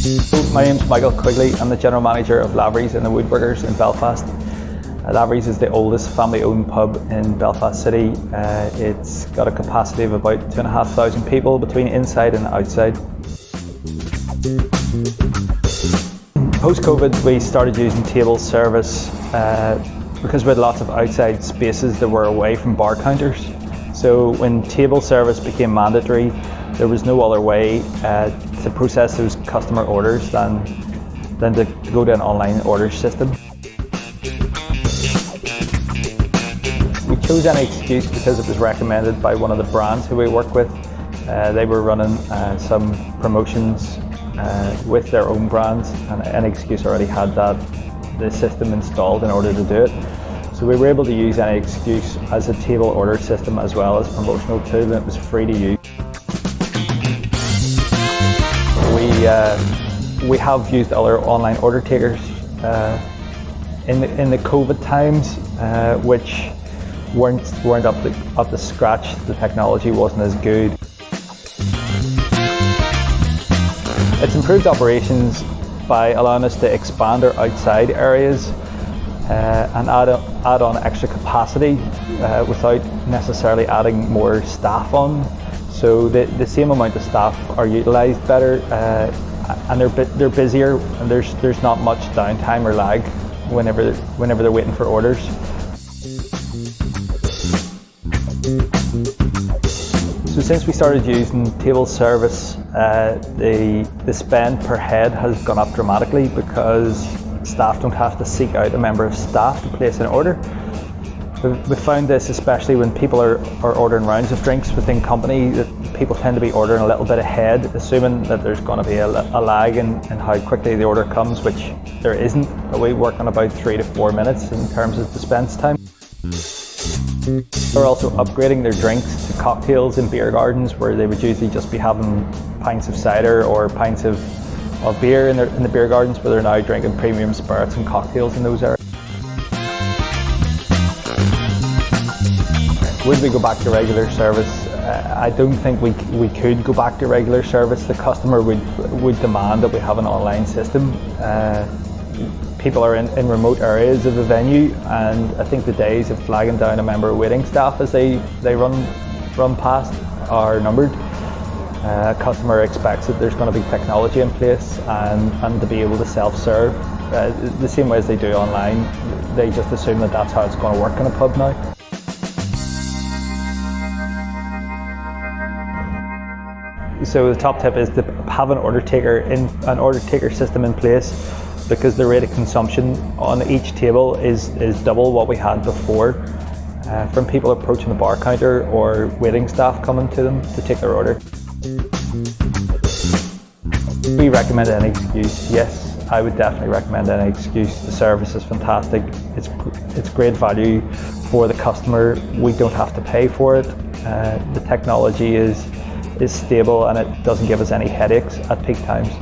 My name's Michael Quigley. I'm the General Manager of Lavery'S and the Woodworkers in Belfast. Lavery'S is the oldest family-owned pub in Belfast City. It's got a capacity of about 2,500 people between inside and outside. Post-COVID, we started using table service because we had lots of outside spaces that were away from bar counters. So when table service became mandatory, there was no other way to process those customer orders than to go to an online order system. We chose Any Excuse because it was recommended by one of the brands who we work with. They were running some promotions with their own brands, and Any Excuse already had the system installed in order to do it. So we were able to use Any Excuse as a table order system as well as promotional tool, and it was free to use. We have used other online order takers in the COVID times, which weren't up to scratch. The technology wasn't as good. It's improved operations by allowing us to expand our outside areas and add on extra capacity without necessarily adding more staff on. So the same amount of staff are utilised better, and they're busier, and there's not much downtime or lag whenever they're waiting for orders. So since we started using table service, the spend per head has gone up dramatically because staff don't have to seek out a member of staff to place an order. We've found this especially when people are ordering rounds of drinks within company, that people tend to be ordering a little bit ahead, assuming that there's going to be a lag in how quickly the order comes, which there isn't. We work on about 3 to 4 minutes in terms of dispense time. They're also upgrading their drinks to cocktails in beer gardens, where they would usually just be having pints of cider or pints of beer in the beer gardens, where they're now drinking premium spirits and cocktails in those areas. Would we go back to regular service? I don't think we could go back to regular service. The customer would demand that we have an online system. People are in remote areas of the venue, and I think the days of flagging down a member of waiting staff as they run past are numbered. A customer expects that there's going to be technology in place and to be able to self-serve the same way as they do online. They just assume that that's how it's going to work in a pub now. So the top tip is to have an order taker system in place, because the rate of consumption on each table is double what we had before, from people approaching the bar counter or waiting staff coming to them to take their order. We recommend Any Excuse. Yes, I would definitely recommend Any Excuse. The service is fantastic. It's great value for the customer. We don't have to pay for it. The technology is stable, and it doesn't give us any headaches at peak times.